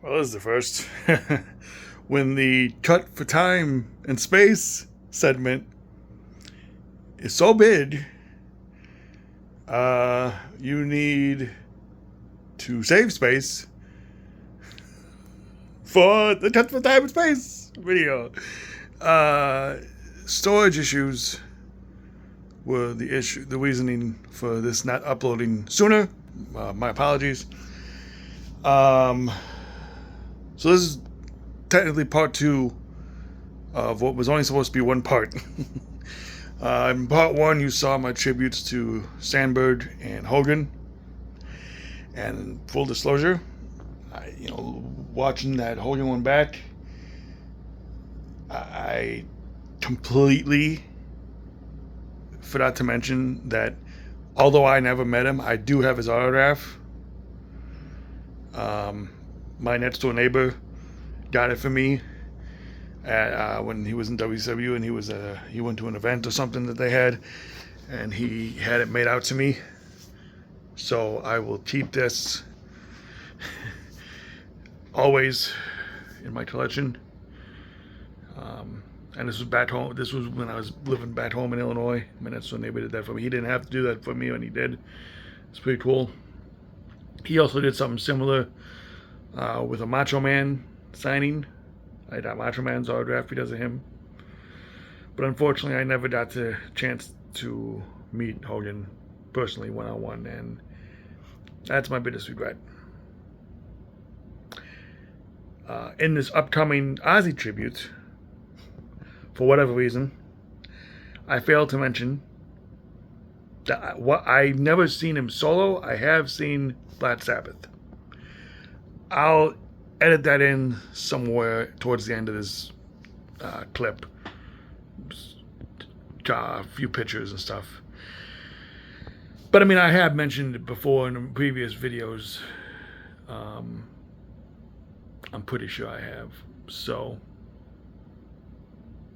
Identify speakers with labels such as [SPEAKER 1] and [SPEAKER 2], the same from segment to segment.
[SPEAKER 1] Well, this is the first. When the cut for time and space segment is so big, you need to save space for the cut for time and space video. Uh, Storage issues were the issue, the reasoning for this not uploading sooner. My apologies. Um, so this is technically part two of what was only supposed to be one part. In part one, you saw my tributes to Sandberg and Hogan. And full disclosure, watching that Hogan one back, I completely forgot to mention that although I never met him, I do have his autograph. Um, my next door neighbor got it for me when he was in WCW, and he went to an event or something that they had, and he had it made out to me. So I will keep this always in my collection. And this was back home. This was when I was living back home in Illinois. My next door neighbor did that for me. He didn't have to do that for me, and he did. It's pretty cool. He also did something similar with a Macho Man signing. I got Macho Man's autograph because of him. But unfortunately, I never got the chance to meet Hogan personally one-on-one, and that's my biggest regret. In this upcoming Ozzy tribute, for whatever reason, I failed to mention that I've never seen him solo. I have seen Black Sabbath. I'll edit that in somewhere towards the end of this clip. A few pictures and stuff. But I mean, I have mentioned it before in previous videos. I'm pretty sure I have. So,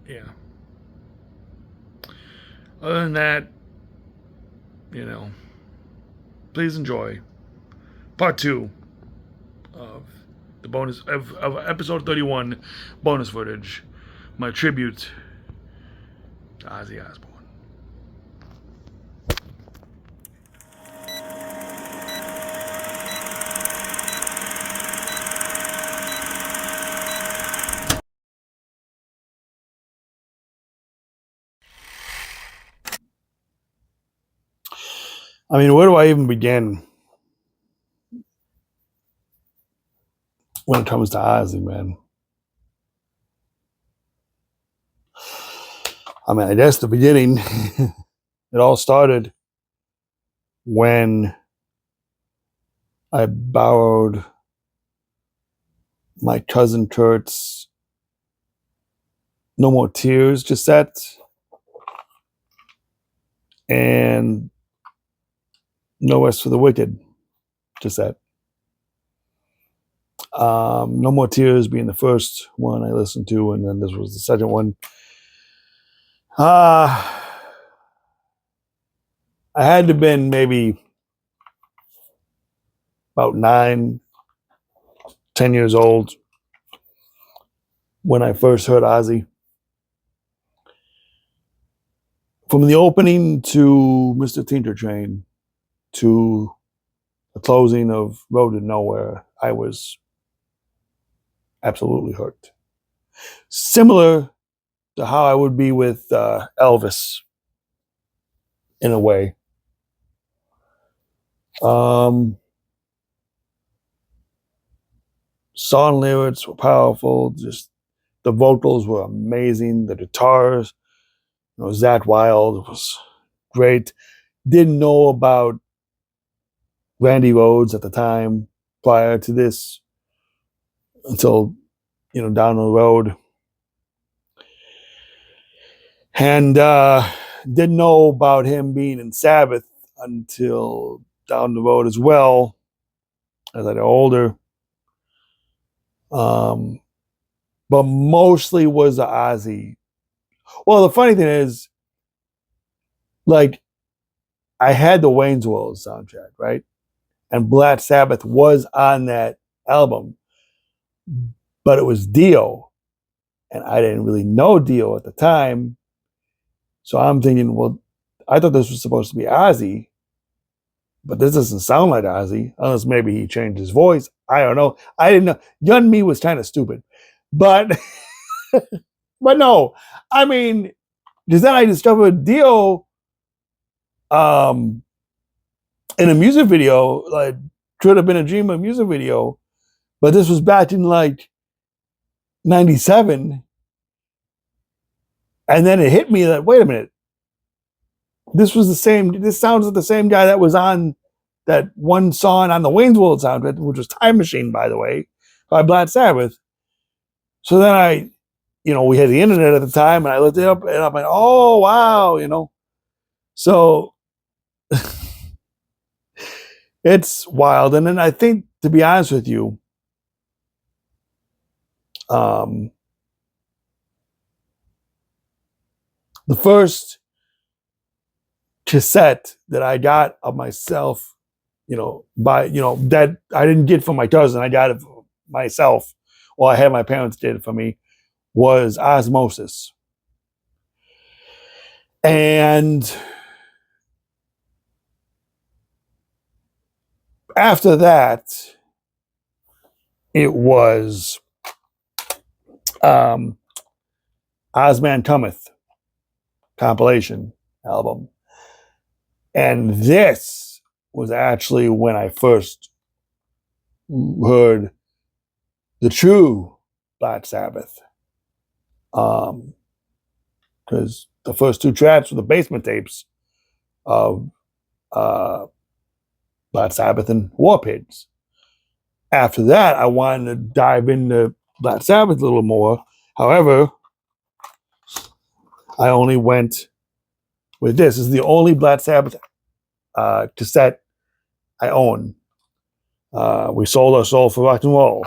[SPEAKER 1] yeah. Other than that, please enjoy part two of the bonus of episode 31 bonus footage, my tribute to Ozzy Osbourne. I mean, where do I even begin when it comes to Ozzy, man? I mean, I guess the beginning, it all started when I borrowed my cousin Kurt's No More Tears cassette and No Rest for the Wicked cassette. No More Tears being the first one I listened to, and then this was the second one. I had to have been maybe about 9, 10 years old when I first heard Ozzy. From the opening to Mr. Tinker Train to the closing of Road to Nowhere, I was absolutely hooked. Similar to how I would be with Elvis, in a way. Song lyrics were powerful. Just the vocals were amazing. The guitars, Zach Wild was great. Didn't know about Randy Rhoads at the time prior to this until down the road, and didn't know about him being in Sabbath until down the road as well as I got older. But mostly was the Ozzy. Well, the funny thing is, like, I had the Wayne's World soundtrack, right? And Black Sabbath was on that album. but it was Dio. And I didn't really know Dio at the time. So I'm thinking, well, I thought this was supposed to be Ozzy, but this doesn't sound like Ozzy, unless maybe he changed his voice. I don't know. I didn't know. Young me was kind of stupid. But but no, I mean, because then I discovered Dio um in a music video, like could have been a dream of music video, but this was back in like 97. And then it hit me that, wait a minute, this sounds like the same guy that was on that one song on the Wayne's World soundtrack, which was Time Machine, by the way, by Black Sabbath. So then we had the internet at the time, and I looked it up, and I'm like, oh, wow. So it's wild. And then I think, to be honest with you, the first cassette that I got of myself, that I didn't get from my cousin, I got it for myself, or I had my parents did it for me, was Osmosis. And after that, it was Ozman Cometh compilation album. And this was actually when I first heard the true Black Sabbath. Because the first two tracks were the basement tapes of Black Sabbath and War Pigs. After that, I wanted to dive into Black Sabbath a little more. However, I only went with this. This is the only Black Sabbath cassette I own. We sold our soul for rock and roll.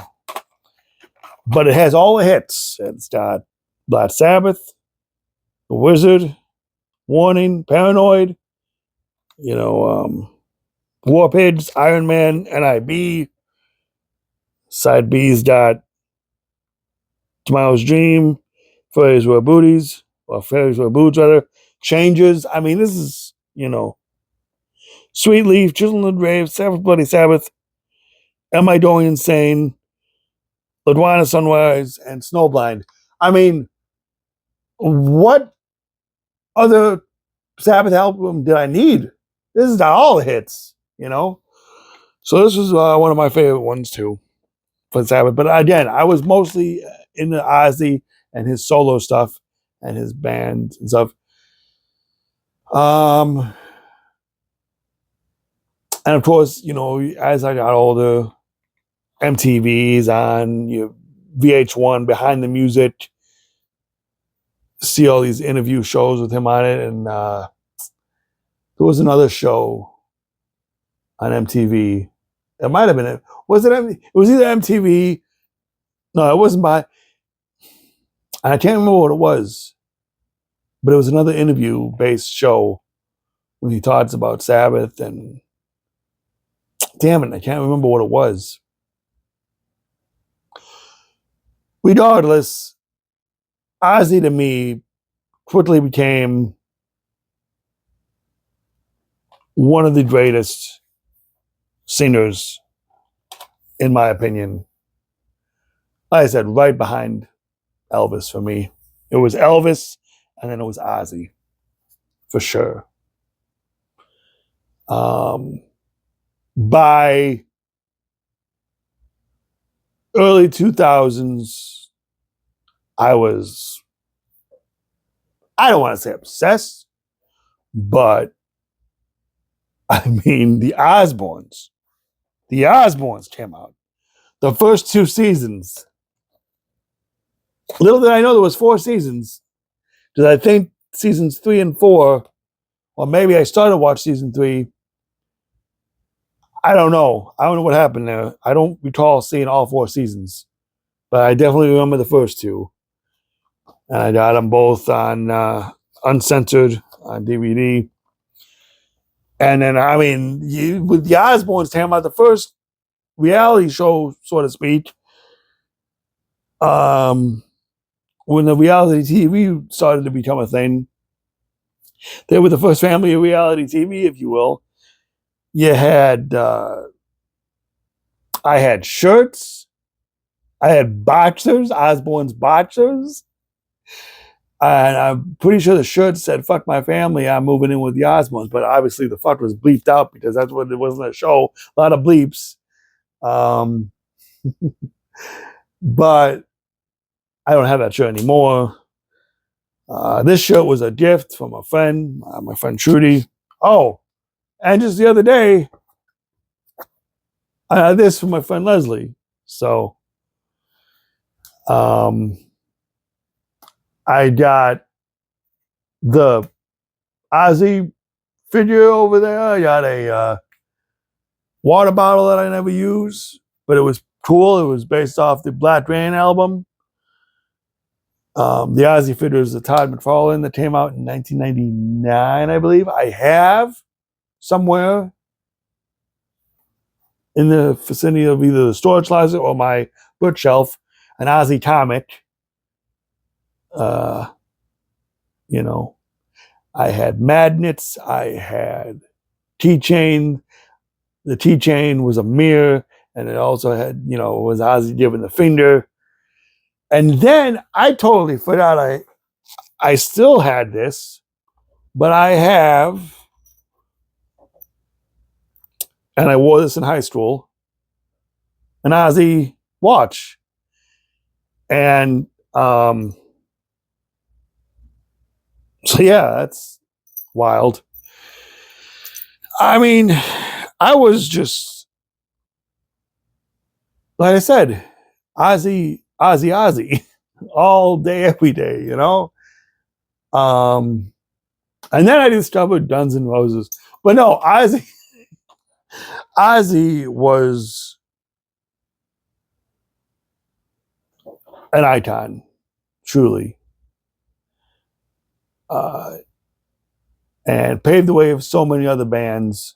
[SPEAKER 1] But it has all the hits. It's got Black Sabbath, The Wizard, Warning, Paranoid, War Pigs, Iron Man, NIB. Side B's got Tomorrow's Dream, Fairies Wear Booties, or Fairies Wear Boots, rather. Changes. I mean, this is, Sweet Leaf, Children of the Grave, Sabbath Bloody Sabbath, Am I Going Insane, Ladwana Sunrise, and Snowblind. I mean, what other Sabbath album did I need? This has got all the hits. So this was one of my favorite ones too for Sabbath. But again, I was mostly into Ozzy and his solo stuff and his band and stuff. And of course, as I got older, MTV's on, VH1, Behind the Music, see all these interview shows with him on it. And there was another show on MTV. It might have been, it was either MTV. No, it wasn't I can't remember what it was, but it was another interview-based show when he talks about Sabbath, and damn it, I can't remember what it was. Regardless, Ozzy to me quickly became one of the greatest singers, in my opinion. Like I said, right behind Elvis for me. It was Elvis, and then it was Ozzy, for sure. By early 2000s, I don't want to say obsessed, but I mean, the Osbournes came out. The first 2 seasons. Little did I know there was 4 seasons, because I think seasons 3 and 4, or maybe I started to watch season 3. I don't know what happened there. I don't recall seeing all 4 seasons, but I definitely remember the first 2. And I got them both on uncensored on DVD. And then, I mean, with the Osbournes talking about the first reality show, so to speak, When the reality TV started to become a thing, they were the first family of reality TV, if you will. You had, I had shirts, I had boxers, Osbourne's boxers, and I'm pretty sure the shirt said "fuck my family, I'm moving in with the Osbournes," but obviously the fuck was bleeped out because that's what it wasn't a show. A lot of bleeps. Um, but I don't have that shirt anymore. This shirt was a gift from a friend, my friend Trudy. Oh, and just the other day, I had this from my friend Leslie. So um, I got the Ozzy figure over there. I got a water bottle that I never use, but it was cool. It was based off the Black Rain album. The Ozzy figure is the Todd McFarlane that came out in 1999, I believe. I have somewhere in the vicinity of either the storage closet or my bookshelf an Ozzy comic. Uh, you know, I had magnets. I had keychain. The keychain was a mirror, and it also had, was Ozzy giving the finger. And then I totally forgot I still had this, but I have, and I wore this in high school, an Ozzy watch. And so yeah, that's wild. I mean, I was just, like I said, Ozzy, all day, every day, Um, and then I discovered Guns N' Roses. But no, Ozzy was an icon, truly. Uh, and paved the way of so many other bands.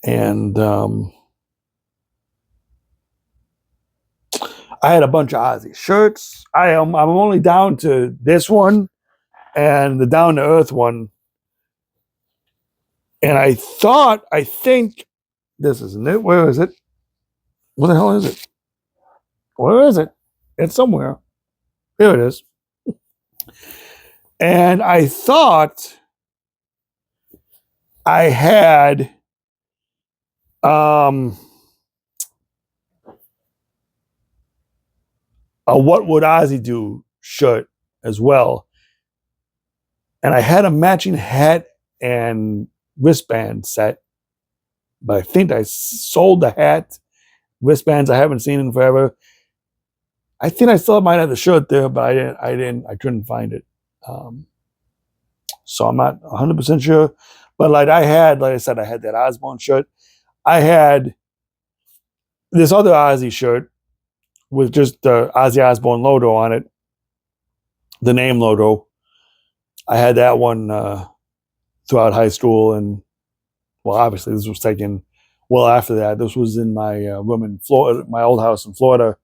[SPEAKER 1] And I had a bunch of Ozzy shirts. I'm only down to this one and the Down to Earth one. And I think this isn't it. Where is it? What the hell is it? Where is it? It's somewhere. Here it is. And I thought I had a What Would Ozzy Do shirt as well. And I had a matching hat and wristband set, but I think I sold the hat. Wristbands I haven't seen in forever. I think I still might have the shirt there, but I couldn't find it. So I'm not 100% sure. But like I said, I had that Osbourne shirt. I had this other Ozzy shirt with just the Ozzy Osbourne logo on it, the name logo. I had that one throughout high school, and well, obviously this was taken well after that. This was in my room in Florida, my old house in Florida,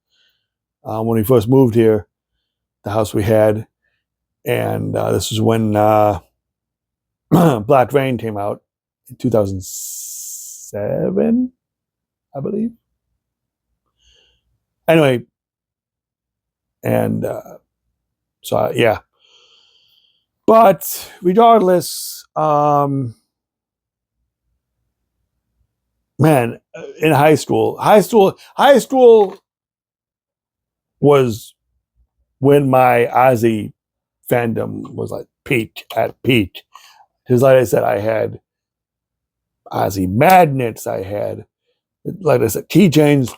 [SPEAKER 1] when we first moved here. The house we had, and this is when Black Rain came out in 2007, I believe. Anyway, and so yeah. But regardless, man, in high school was when my Ozzy fandom was like peak. Because like I said, I had Ozzy magnets, I had, like I said, keychains.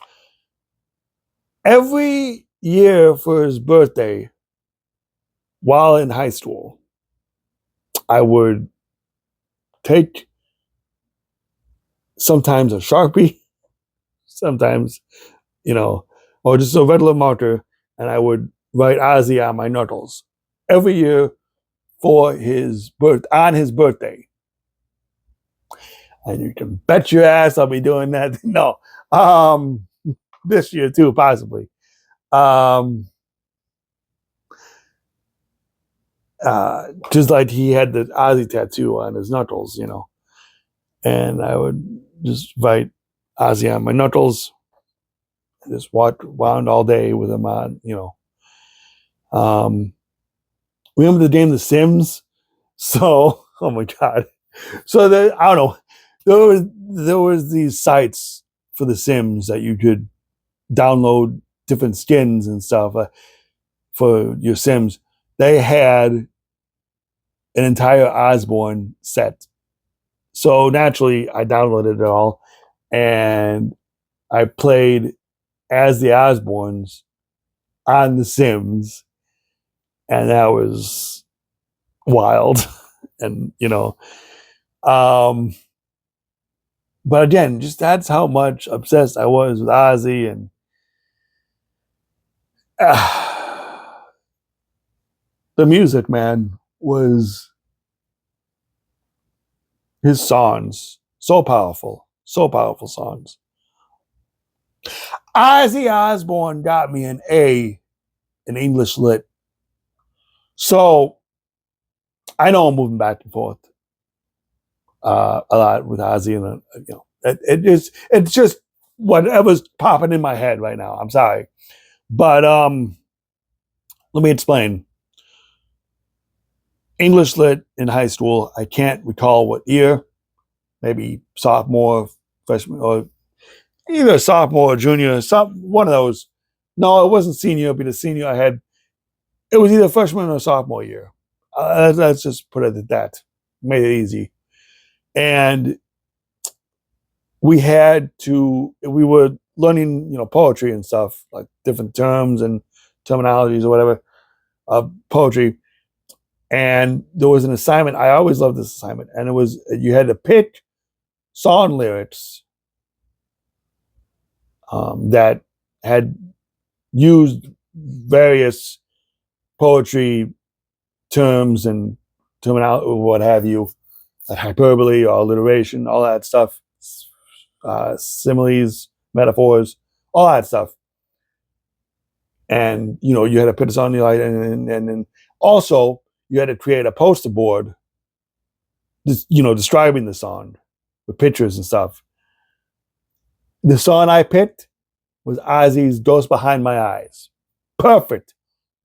[SPEAKER 1] Every year for his birthday, while in high school, I would take sometimes a Sharpie, sometimes, or just a regular marker, and I would write Ozzy on my knuckles every year for on his birthday. And you can bet your ass I'll be doing that. No, this year too, possibly. Um, just like he had the Ozzy tattoo on his knuckles, and I would just write Ozzy on my knuckles, just walk around all day with him on. Remember the game The Sims? So, oh my god. So I don't know. There was these sites for The Sims that you could download different skins and stuff for your Sims. They had an entire Osbourne set. So naturally, I downloaded it all and I played as the Osbournes on The Sims, and that was wild. And um, but again, just that's how much obsessed I was with Ozzy, and the music, man, was his songs so powerful songs. Ozzy Osbourne got me an A in English Lit, so I know I'm moving back and forth a lot with Ozzy, and it's just whatever's popping in my head right now. I'm sorry, but let me explain. English Lit in high school. I can't recall what year. Maybe sophomore, freshman, or either sophomore or junior. One of those. No, it wasn't senior. Because senior, I had. It was either freshman or sophomore year. Let's just put it at that. Made it easy. And we were learning, poetry and stuff, like different terms and terminologies or whatever of poetry. And there was an assignment. I always loved this assignment. And it was, you had to pick song lyrics that had used various poetry terms and terminology, what have you, like hyperbole or alliteration, all that stuff, similes, metaphors, all that stuff. And you had to put this on the light, and also you had to create a poster board, describing the song with pictures and stuff. The song I picked was Ozzy's "Ghost Behind My Eyes." Perfect,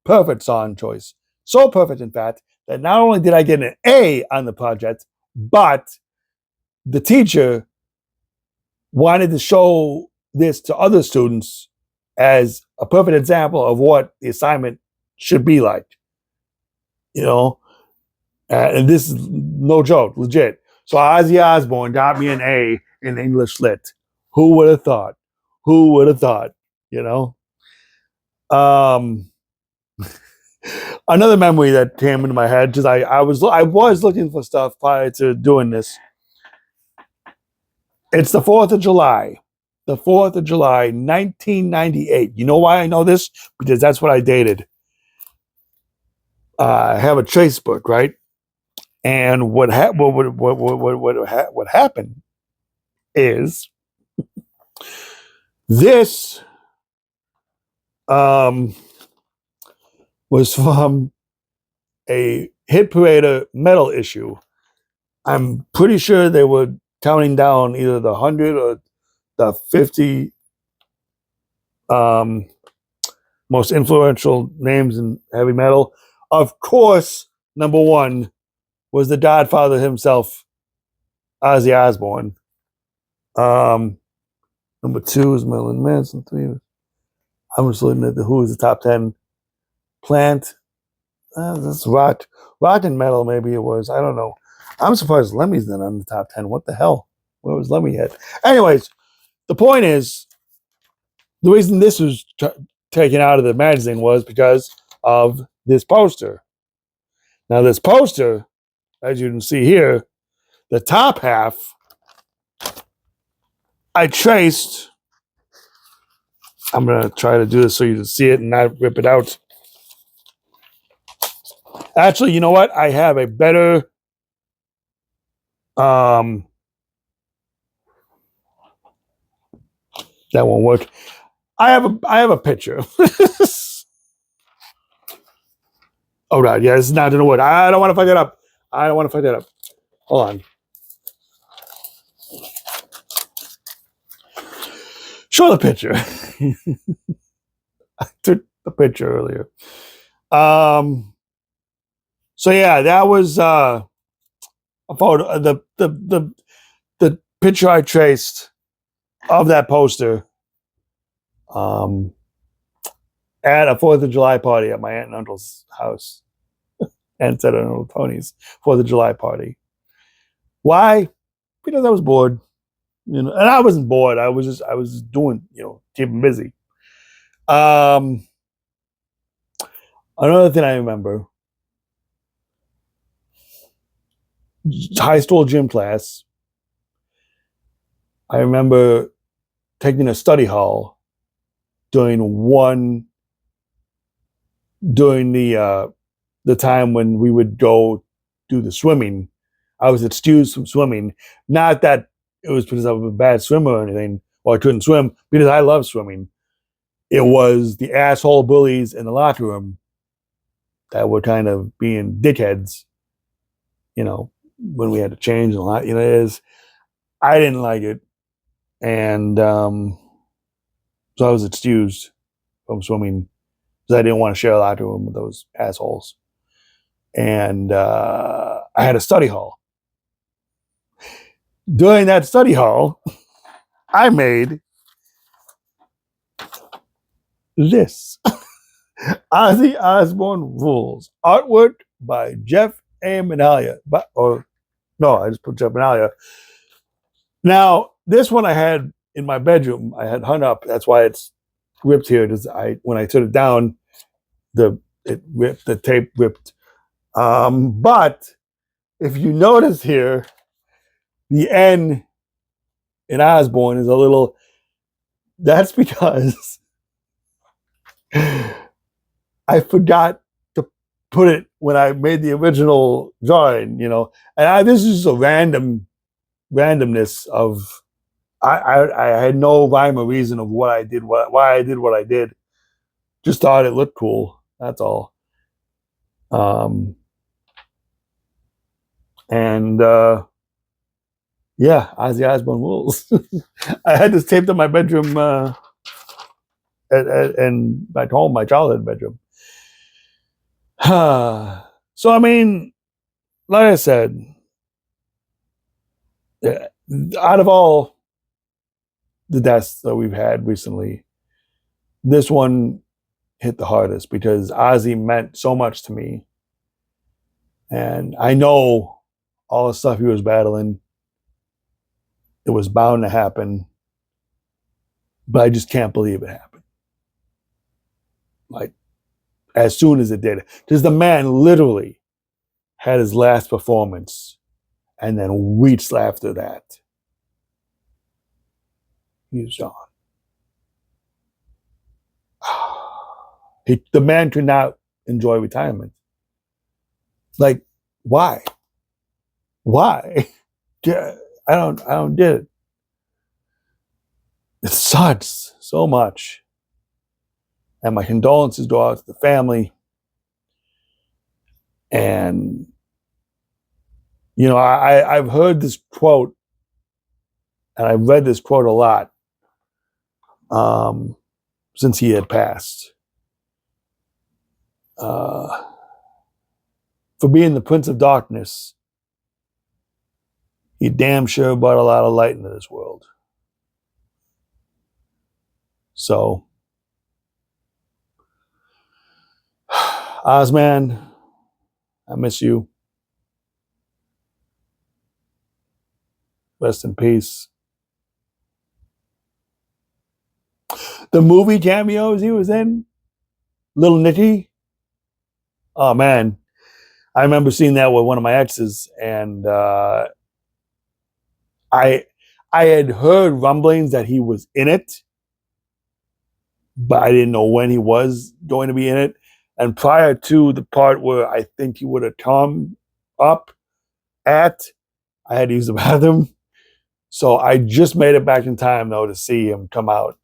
[SPEAKER 1] perfect song choice. So perfect, in fact, that not only did I get an A on the project, but the teacher wanted to show this to other students as a perfect example of what the assignment should be like. And this is no joke, legit. So Ozzy Osbourne got me an A in English Lit. Who would have thought? Who would have thought? You know. Um, Another memory that came into my head, because I was looking for stuff prior to doing this. It's the 4th of July. The 4th of July, 1998. You know why I know this? Because that's what I dated. I have a trace book, right? And what happened is this um, was from a Hit Parader metal issue. I'm pretty sure they were counting down either the 100 or the 50 um, most influential names in heavy metal. Of course, number one was the Godfather himself, Ozzy Osbourne. Number two is Marilyn Manson. Three, I'm just looking at who is the top 10. Plant. That's rock and metal. Maybe it was. I don't know. I'm surprised Lemmy's not on the top 10. What the hell? Where was Lemmy at? Anyways, the point is, the reason this was taken out of the magazine was because of this poster. Now, this poster, as you can see here, the top half, I traced. I'm going to try to do this so you can see it and not rip it out. Actually, you know what? I have a better that won't work. I have a picture. Oh God, yeah, this is not in the wood. I don't want to fuck it up. I don't want to fuck that up. Hold on. Show the picture. I took the picture earlier. So yeah, that was a photo. The picture I traced of that poster um, at a 4th of July party at my aunt and uncle's house, and said at Uncle Tony's 4th of July party. Why? Because I was bored, and I wasn't bored. I was just doing, keeping busy. Um, Another thing I remember: high school gym class. I remember taking a study hall during one during the time when we would go do the swimming. I was excused from swimming. Not that it was because I was a bad swimmer or anything, or I couldn't swim, because I love swimming. It was the asshole bullies in the locker room that were kind of being dickheads, when we had to change a lot. I didn't like it. And so I was excused from swimming because I didn't want to share a locker room with those assholes. And I had a study hall. During that study hall, I made this Ozzy Osbourne Rules, artwork by Jeff A. Menalia. I just put Jeff Menalia. Now, this one I had in my bedroom. I had hung up. That's why it's ripped here. When I took it down, the tape ripped. But if you notice here, the N in Osborne is a little. That's because I forgot to put it when I made the original drawing, And this is just a randomness of. I had no rhyme or reason of what I did, why I did what I did. Just thought it looked cool. That's all. And yeah, Ozzy Osbourne Rules. I had this taped in my bedroom, and back home, my childhood bedroom. So I mean, like I said, out of all the deaths that we've had recently, this one hit the hardest because Ozzy meant so much to me. And I know all the stuff he was battling, it was bound to happen, but I just can't believe it happened. Like, as soon as it did. Because the man literally had his last performance, and then weeks after that, he was gone. The man could not enjoy retirement. Like, why? Why? I don't get it. It sucks so much. And my condolences go out to the family. And I've heard this quote, and I've read this quote a lot since he had passed. For being the Prince of Darkness, he damn sure brought a lot of light into this world. So, Ozman, I miss you. Rest in peace. The movie cameos he was in, Little Nicky. Oh man, I remember seeing that with one of my exes, and I had heard rumblings that he was in it, but I didn't know when he was going to be in it. And prior to the part where I think he would have come up at, I had to use the bathroom. So I just made it back in time, though, to see him come out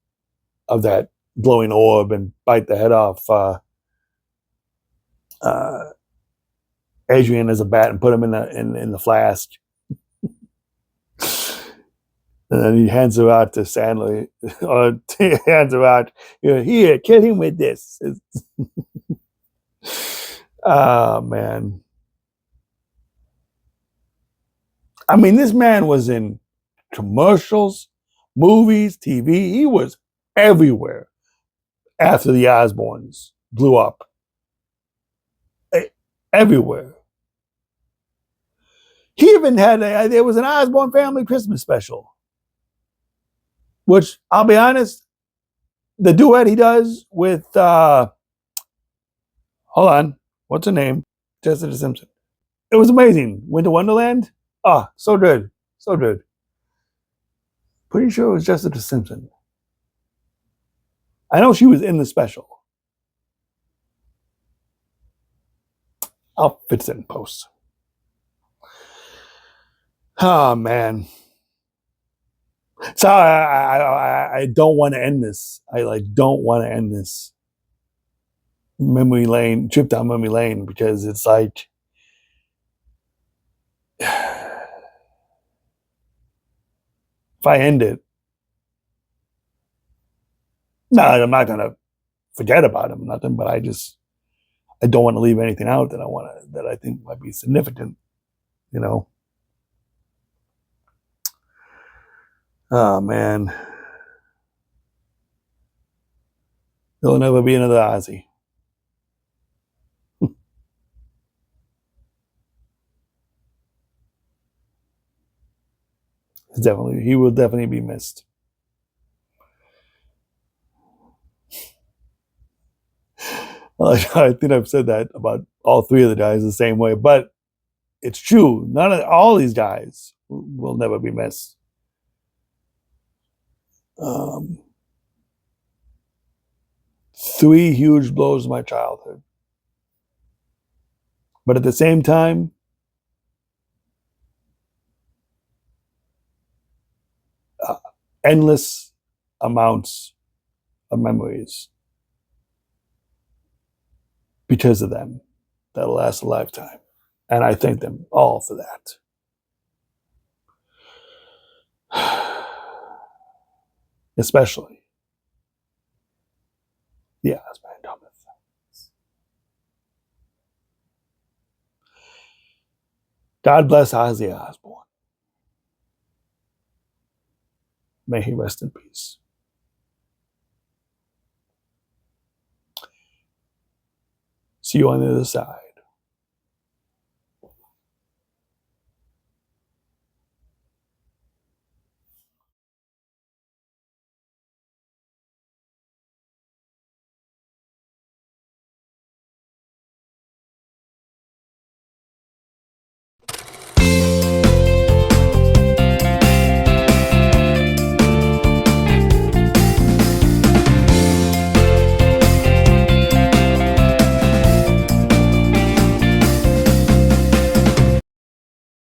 [SPEAKER 1] of that glowing orb and bite the head off uh, Adrian as a bat and put him in the flask. And then he hands her out to Sandler, or hands her out, here, kill him with this. Oh, man. I mean, this man was in commercials, movies, TV. He was everywhere after the Osbournes blew up. Everywhere. He even had, there was an Osbourne family Christmas special, which I'll be honest, the duet he does with, hold on, what's her name? Jessica Simpson. It was amazing. Winter Wonderland. Ah, oh, so good. So good. Pretty sure it was Jessica Simpson. I know she was in the special. I'll fix it in post. Oh, man. So I don't want to end this. I don't want to end this memory lane, trip down memory lane, because it's like, if I end it, no, I'm not gonna forget about him, nothing. But I don't want to leave anything out that I think might be significant. You know. Oh, man. There'll never be another Ozzy. He will definitely be missed. I think I've said that about all three of the guys the same way, but it's true. All these guys will never be missed. Three huge blows in my childhood. But at the same time, endless amounts of memories because of them that'll last a lifetime. And I thank them all for that. Especially the Osbourne Thomas. God bless Ozzy Osbourne. May he rest in peace. See you on the other side.